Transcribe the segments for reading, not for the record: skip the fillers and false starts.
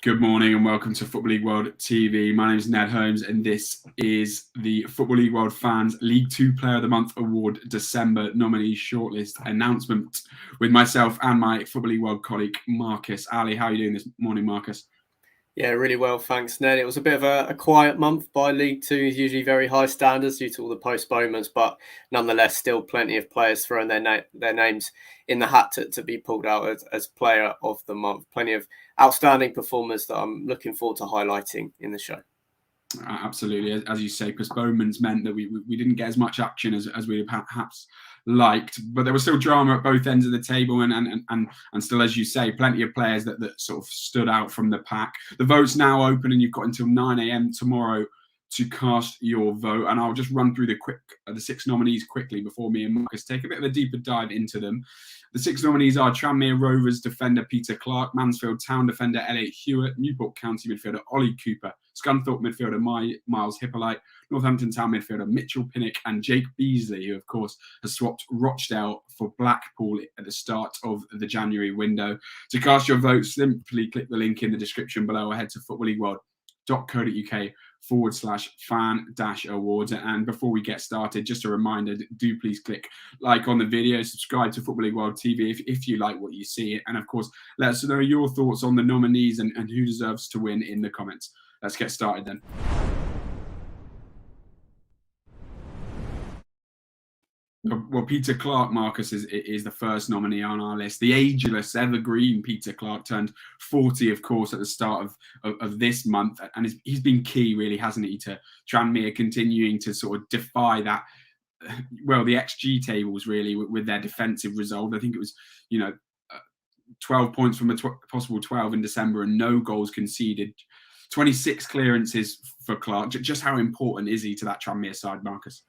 Good morning and welcome to Football League World TV. My name is Ned Holmes and this is the Football League World Fans League 2 Player of the Month Award December nominee shortlist announcement with myself and my Football League World colleague Marcus. Ali, how are you doing this morning, Marcus? Yeah, really well, thanks, Ned. It was a bit of a quiet month by League Two. Usually very high standards due to all the postponements, but nonetheless, still plenty of players throwing their names in the hat to be pulled out as Player of the Month. Plenty of outstanding performers that I'm looking forward to highlighting in the show. Absolutely. As you say, postponements meant that we didn't get as much action as we perhaps liked, but there was still drama at both ends of the table and still, as you say, plenty of players that sort of stood out from the pack. The vote's now open and you've got until 9 a.m. tomorrow to cast your vote, and I'll just run through the 6 nominees quickly before me and Marcus take a bit of a deeper dive into them. The 6 nominees are Tranmere Rovers defender Peter Clark, Mansfield Town defender Elliot Hewitt, Newport County midfielder Ollie Cooper, Scunthorpe midfielder Miles Hippolyte, Northampton Town midfielder Mitchell Pinnock, and Jake Beasley, who of course has swapped Rochdale for Blackpool at the start of the January window. To cast your vote, simply click the link in the description below or head to footballleagueworld.co.uk/fan-awards. And before we get started, just a reminder, do please click like on the video, subscribe to Football League World TV if you like what you see, and of course let us know your thoughts on the nominees and who deserves to win in the comments. Let's get started then. Well, Peter Clark, Marcus, is the first nominee on our list. The ageless, evergreen Peter Clark turned 40, of course, at the start of this month. And he's been key, really, hasn't he, to Tranmere continuing to sort of defy that, well, the XG tables, really, with their defensive result. I think it was, 12 points from a possible 12 in December and no goals conceded. 26 clearances for Clark. Just how important is he to that Tranmere side, Marcus?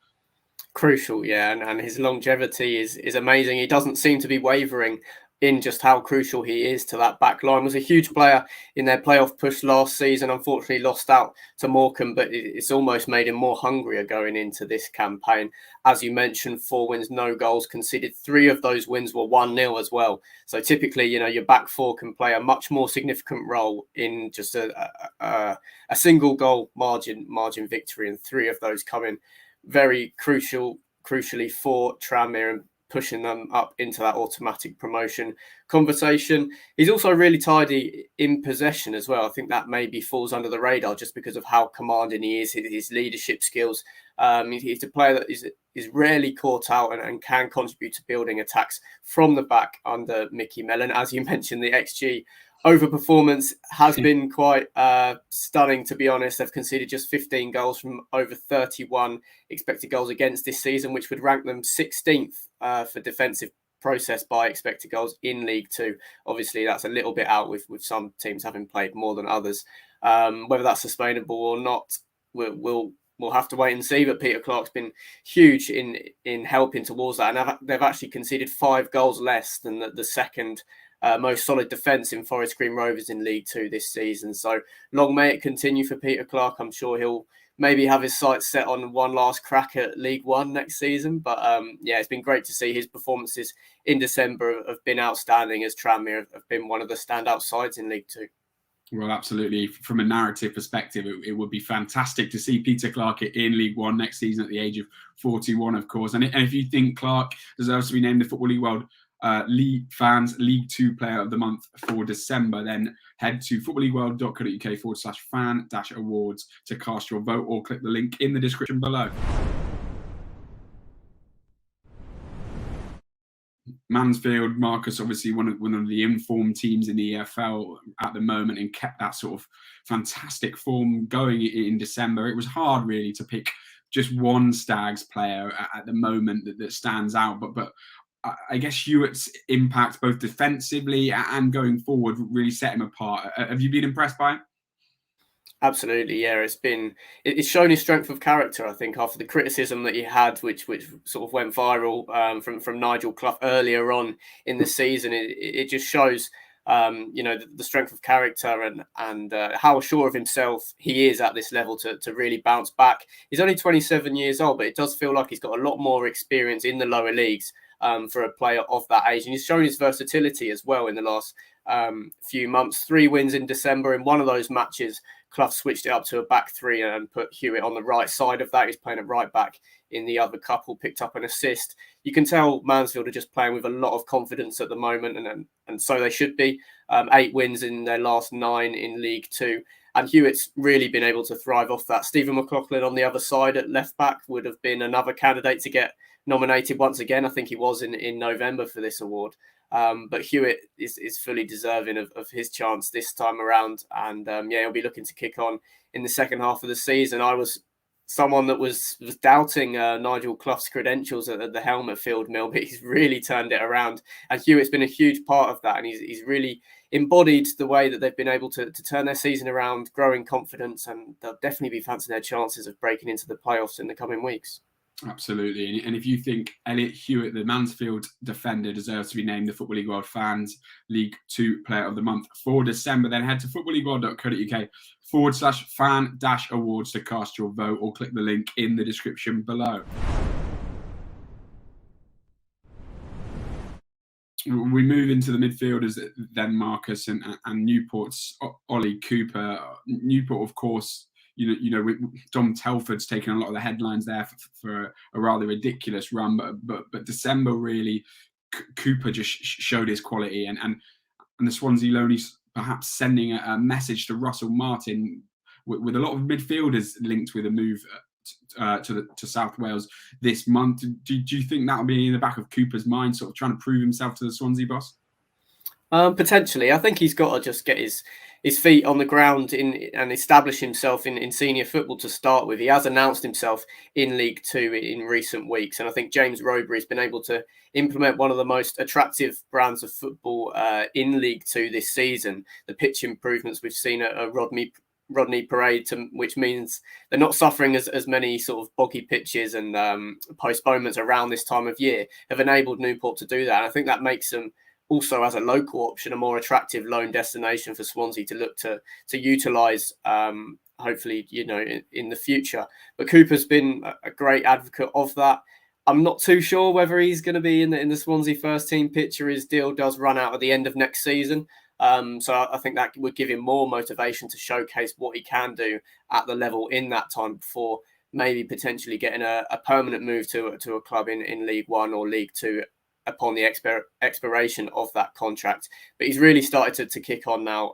Crucial, yeah, and his longevity is amazing. He doesn't seem to be wavering in just how crucial he is to that back line. Was a huge player in their playoff push last season. Unfortunately, lost out to Morecambe, but it's almost made him more hungrier going into this campaign. As you mentioned, 4 wins, no goals conceded. 3 of those wins were 1-0 as well. So typically, your back four can play a much more significant role in just a single goal margin victory, and 3 of those coming very crucially for Tranmere and pushing them up into that automatic promotion conversation. He's also really tidy in possession as well. I think that maybe falls under the radar just because of how commanding he is, his leadership skills. He's a player that is rarely caught out and can contribute to building attacks from the back under Mickey Mellon. As you mentioned, the XG overperformance has been quite stunning, to be honest. They've conceded just 15 goals from over 31 expected goals against this season, which would rank them 16th for defensive process by expected goals in League Two. Obviously, that's a little bit out with some teams having played more than others. Whether that's sustainable or not, we'll have to wait and see. But Peter Clark's been huge in helping towards that, and they've actually conceded 5 goals less than the second most solid defence in Forest Green Rovers in League Two this season. So long may it continue for Peter Clark. I'm sure he'll maybe have his sights set on one last crack at League One next season. But it's been great to see his performances in December have been outstanding, as Tranmere have been one of the standout sides in League Two. Well, absolutely. From a narrative perspective, it would be fantastic to see Peter Clark in League One next season at the age of 41, of course. And if you think Clark deserves to be named the Football League World League Fans League 2 Player of the Month for December, then head to footballleagueworld.co.uk/fan-awards to cast your vote, or click the link in the description below. Mansfield, Marcus, obviously one of the informed teams in the EFL at the moment, and kept that sort of fantastic form going in December. It was hard really to pick just one Stags player at the moment that stands out, but I guess Hewitt's impact both defensively and going forward really set him apart. Have you been impressed by him? Absolutely, yeah. It's shown his strength of character, I think, after the criticism that he had, which sort of went viral from Nigel Clough earlier on in the season. It just shows the strength of character and how sure of himself he is at this level to really bounce back. He's only 27 years old, but it does feel like he's got a lot more experience in the lower leagues for a player of that age. And he's shown his versatility as well in the last few months. 3 wins in December. In one of those matches, Clough switched it up to a back 3 and put Hewitt on the right side of that. He's playing at right back in the other couple, picked up an assist. You can tell Mansfield are just playing with a lot of confidence at the moment, and so they should be. 8 wins in their last 9 in League Two. And Hewitt's really been able to thrive off that. Stephen McLaughlin on the other side at left back would have been another candidate to get nominated once again. I think he was in November for this award. But Hewitt is fully deserving of his chance this time around. And he'll be looking to kick on in the second half of the season. I was someone that was doubting Nigel Clough's credentials at the helm at Field Mill, but he's really turned it around. And Hewitt's been a huge part of that. And he's really embodied the way that they've been able to turn their season around, growing confidence. And they'll definitely be fancying their chances of breaking into the playoffs in the coming weeks. Absolutely. And if you think Elliot Hewitt, the Mansfield defender, deserves to be named the Football League World Fans League 2 Player of the Month for December, then head to footballleagueworld.co.uk/fan-awards to cast your vote, or click the link in the description below. We move into the midfielders then, Marcus, and Newport's Ollie Cooper. Newport, of course, you know, Dom Telford's taken a lot of the headlines there for a rather ridiculous run, but December really, Cooper just showed his quality, and the Swansea loanies perhaps sending a message to Russell Martin with a lot of midfielders linked with a move to South Wales this month. Do you think that'll be in the back of Cooper's mind, sort of trying to prove himself to the Swansea boss? Potentially. I think he's got to just get his feet on the ground and establish himself in senior football to start with. He has announced himself in League Two in recent weeks, and I think James Rowberry's been able to implement one of the most attractive brands of football in League Two this season. The pitch improvements we've seen at Rodney Parade, which means they're not suffering as many sort of boggy pitches and postponements around this time of year, have enabled Newport to do that. And I think that makes them also, as a local option, a more attractive loan destination for Swansea to look to utilise, hopefully, in the future. But Cooper's been a great advocate of that. I'm not too sure whether he's going to be in the Swansea first team picture. His deal does run out at the end of next season. So I think that would give him more motivation to showcase what he can do at the level in that time before maybe potentially getting a permanent move to a club in League One or League Two upon the expiration of that contract. But he's really started to kick on now.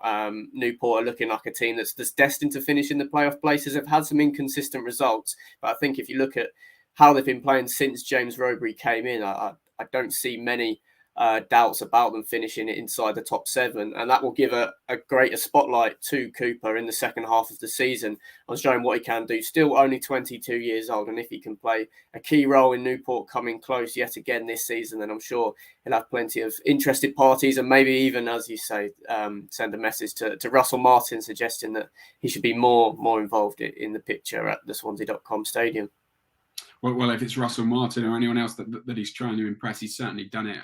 Newport are looking like a team that's destined to finish in the playoff places. They've had some inconsistent results, but I think if you look at how they've been playing since James Rowberry came in, I don't see many doubts about them finishing it inside the top 7, and that will give a greater spotlight to Cooper in the second half of the season on showing what he can do. Still only 22 years old, and if he can play a key role in Newport coming close yet again this season, then I'm sure he'll have plenty of interested parties, and maybe even, as you say, send a message to Russell Martin suggesting that he should be more involved in the picture at the Swansea.com stadium. Well, if it's Russell Martin or anyone else that he's trying to impress, he's certainly done it.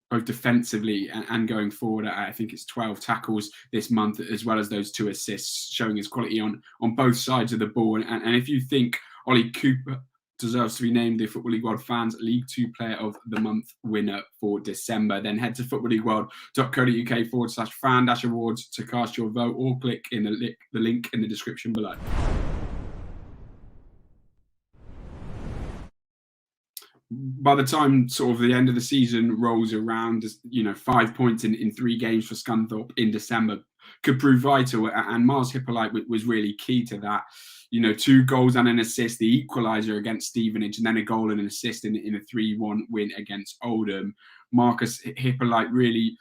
Both defensively and going forward. I think it's 12 tackles this month, as well as those 2 assists, showing his quality on both sides of the ball. And if you think Ollie Cooper deserves to be named the Football League World Fans League 2 Player of the Month winner for December, then head to footballleagueworld.co.uk/fan-awards to cast your vote, or click in the link in the description below. By the time sort of the end of the season rolls around, 5 points in 3 games for Scunthorpe in December could prove vital, and Miles Hippolyte was really key to that. 2 goals and an assist, the equaliser against Stevenage, and then a goal and an assist in a 3-1 win against Oldham. Marcus Hippolyte really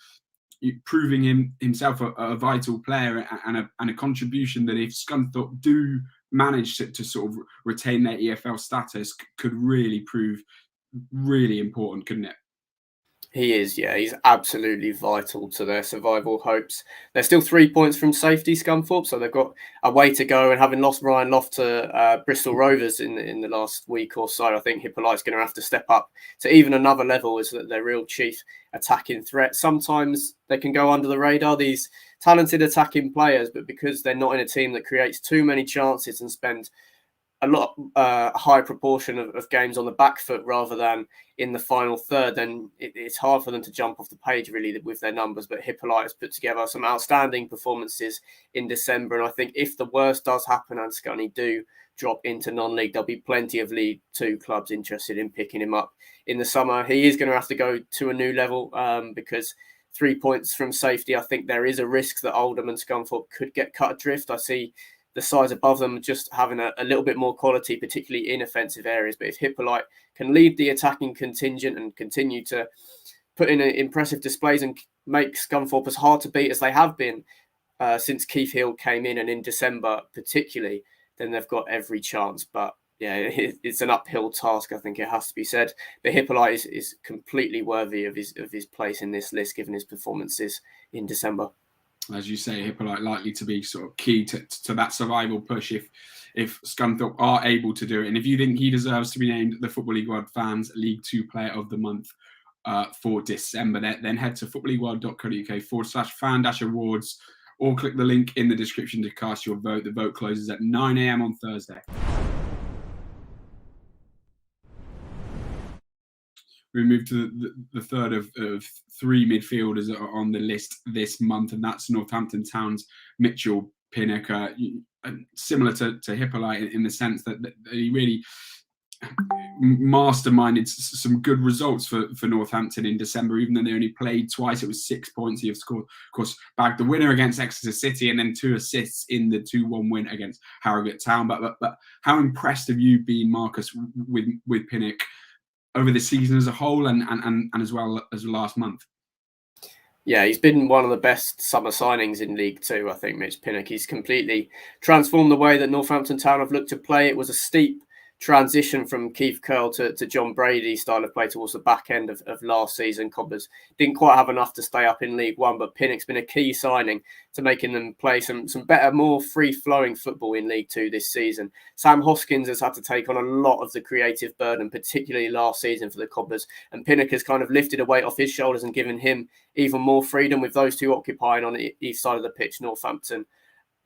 proving himself a vital player and a contribution that, if Scunthorpe do manage to sort of retain their EFL status, could really prove really important, couldn't it? He is, yeah. He's absolutely vital to their survival hopes. They're still 3 points from safety, Scunthorpe, so they've got a way to go. And having lost Ryan Loft to Bristol Rovers in the last week or so, I think Hippolyte's going to have to step up to even another level as their real chief attacking threat. Sometimes they can go under the radar, these talented attacking players, but because they're not in a team that creates too many chances and spend a lot high proportion of games on the back foot rather than in the final third, then it's hard for them to jump off the page really with their numbers. But Hippolyte has put together some outstanding performances in December, and I think if the worst does happen and Scunny do drop into non-league, there'll be plenty of League Two clubs interested in picking him up in the summer. He is going to have to go to a new level because 3 points from safety, I think there is a risk that Oldham and Scunthorpe could get cut adrift. I see the sides above them just having a little bit more quality, particularly in offensive areas. But if Hippolyte can lead the attacking contingent and continue to put in impressive displays and make Scunthorpe as hard to beat as they have been since Keith Hill came in, and in December particularly, then they've got every chance. But yeah, it's an uphill task, I think it has to be said. But Hippolyte is completely worthy of his place in this list, given his performances in December. As you say, Hippolyte likely to be sort of key to that survival push if Scunthorpe are able to do it. And if you think he deserves to be named the Football League World Fans League 2 Player of the Month for December, then head to footballleagueworld.co.uk/fan-awards or click the link in the description to cast your vote. The vote closes at 9 a.m. on Thursday. We move to the third of three midfielders on the list this month, and that's Northampton Town's Mitchell Pinnock. Similar to Hippolyte in the sense that he really masterminded some good results for Northampton in December, even though they only played twice. It was 6 points. He, of course, bagged the winner against Exeter City and then 2 assists in the 2-1 win against Harrogate Town. But how impressed have you been, Marcus, with Pinnock over the season as a whole and as well as the last month? Yeah, he's been one of the best summer signings in League Two, I think, Mitch Pinnock. He's completely transformed the way that Northampton Town have looked to play. It was a steep transition from Keith Curl to John Brady's style of play towards the back end of last season. Cobblers didn't quite have enough to stay up in League One, but Pinnock's been a key signing to making them play some better, more free-flowing football in League Two this season. Sam Hoskins has had to take on a lot of the creative burden, particularly last season for the Cobblers, and Pinnock has kind of lifted a weight off his shoulders and given him even more freedom, with those two occupying on each side of the pitch. Northampton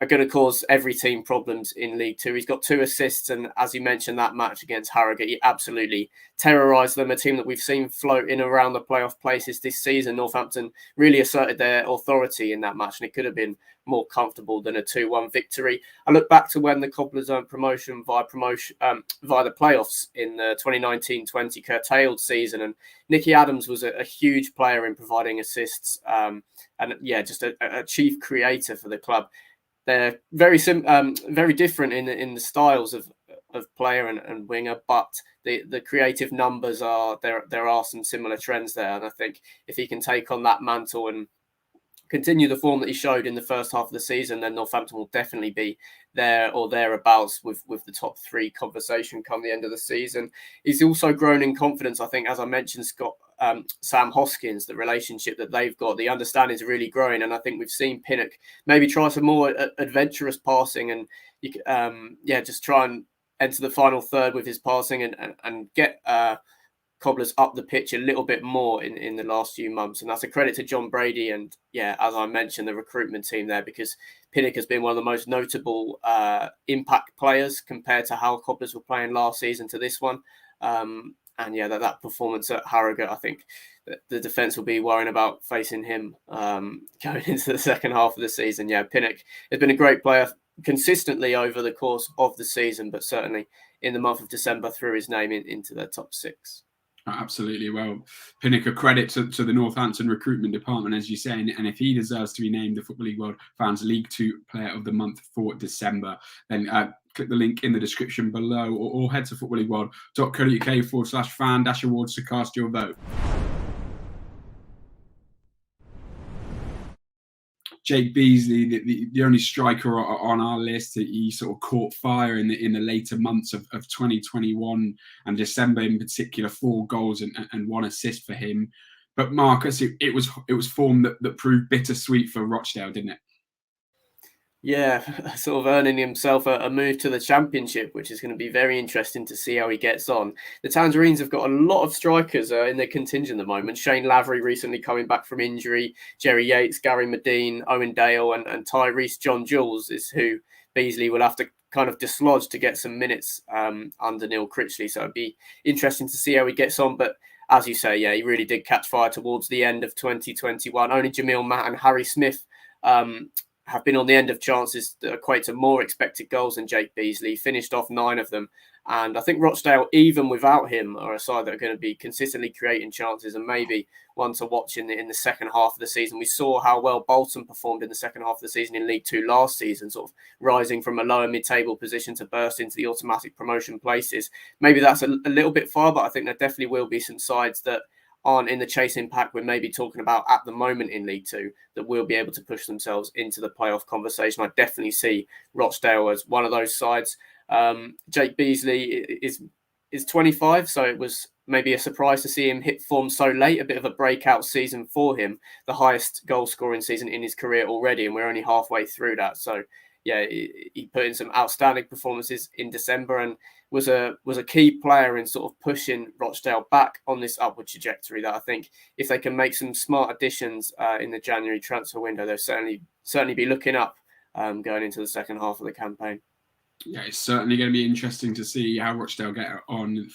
are going to cause every team problems in League Two. He's got 2 assists, and as you mentioned, that match against Harrogate, he absolutely terrorised them, a team that we've seen float in around the playoff places this season. Northampton really asserted their authority in that match, and it could have been more comfortable than a 2-1 victory. I look back to when the Cobblers earned promotion via the playoffs in the 2019-20 curtailed season, and Nicky Adams was a huge player in providing assists, and yeah, just a chief creator for the club. They're very different in the styles of player and winger, but the creative numbers there are some similar trends there. And I think if he can take on that mantle and continue the form that he showed in the first half of the season, then Northampton will definitely be there or thereabouts with the top 3 conversation come the end of the season. He's also grown in confidence, I think, as I mentioned, Sam Hoskins, the relationship that they've got, the understanding is really growing, and I think we've seen Pinnock maybe try some more adventurous passing and just try and enter the final third with his passing and get Cobblers up the pitch a little bit more in the last few months. And that's a credit to John Brady and, yeah, as I mentioned, the recruitment team there, because Pinnock has been one of the most notable impact players compared to how Cobblers were playing last season to this one. And yeah, that performance at Harrogate, I think the defence will be worrying about facing him going into the second half of the season. Yeah, Pinnock has been a great player consistently over the course of the season, but certainly in the month of December threw his name into the top 6. Absolutely. Well, Pinnock, a credit to the Northampton recruitment department, as you say, and if he deserves to be named the Football League World Fans League 2 Player of the Month for December, then click the link in the description below or head to footballleagueworld.co.uk/fan-awards to cast your vote. Jake Beasley, the only striker on our list, he sort of caught fire in the later months of 2021 and December in particular. 4 goals and 1 assist for him. But Marcus, it was form that proved bittersweet for Rochdale, didn't it? Yeah, sort of earning himself a move to the Championship, which is going to be very interesting to see how he gets on. The Tangerines have got a lot of strikers in their contingent at the moment. Shane Lavery recently coming back from injury. Jerry Yates, Gary Medine, Owen Dale and Tyrese John Jules is who Beasley will have to kind of dislodged to get some minutes under Neil Critchley. So it'd be interesting to see how he gets on. But as you say, yeah, he really did catch fire towards the end of 2021. Only Jamil Matt and Harry Smith have been on the end of chances that equate to more expected goals than Jake Beasley. Finished off 9 of them. And I think Rochdale, even without him, are a side that are going to be consistently creating chances, and maybe one to watch in the second half of the season. We saw how well Bolton performed in the second half of the season in League Two last season, sort of rising from a lower mid-table position to burst into the automatic promotion places. Maybe that's a little bit far, but I think there definitely will be some sides that aren't in the chasing pack we're maybe talking about at the moment in League Two that will be able to push themselves into the playoff conversation. I definitely see Rochdale as one of those sides. Jake Beasley is 25, so it was maybe a surprise to see him hit form so late. A bit of a breakout season for him, the highest goal scoring season in his career already, and we're only halfway through that. So yeah, he put in some outstanding performances in December and was a key player in sort of pushing Rochdale back on this upward trajectory that I think if they can make some smart additions in the January transfer window, they'll certainly be looking up going into the second half of the campaign. Yeah, it's certainly going to be interesting to see how Rochdale get on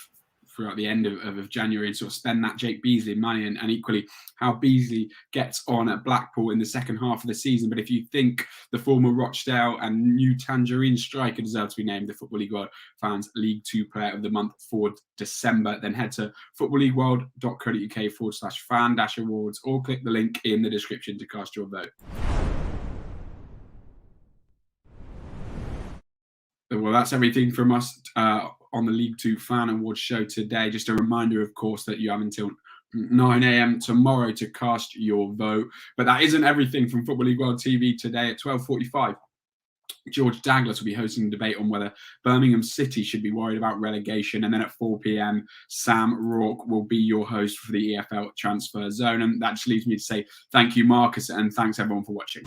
throughout the end of January and sort of spend that Jake Beasley money, and equally how Beasley gets on at Blackpool in the second half of the season. But if you think the former Rochdale and new Tangerine striker deserves to be named the Football League World Fans League 2 Player of the Month for December, then head to footballleagueworld.co.uk/fan-awards or click the link in the description to cast your vote. Well, that's everything from us on the League 2 Fan Awards show today. Just a reminder, of course, that you have until 9 a.m. tomorrow to cast your vote. But that isn't everything from Football League World TV today at 12:45. George Douglas will be hosting a debate on whether Birmingham City should be worried about relegation. And then at 4 p.m, Sam Rourke will be your host for the EFL Transfer Zone. And that just leaves me to say thank you, Marcus, and thanks everyone for watching.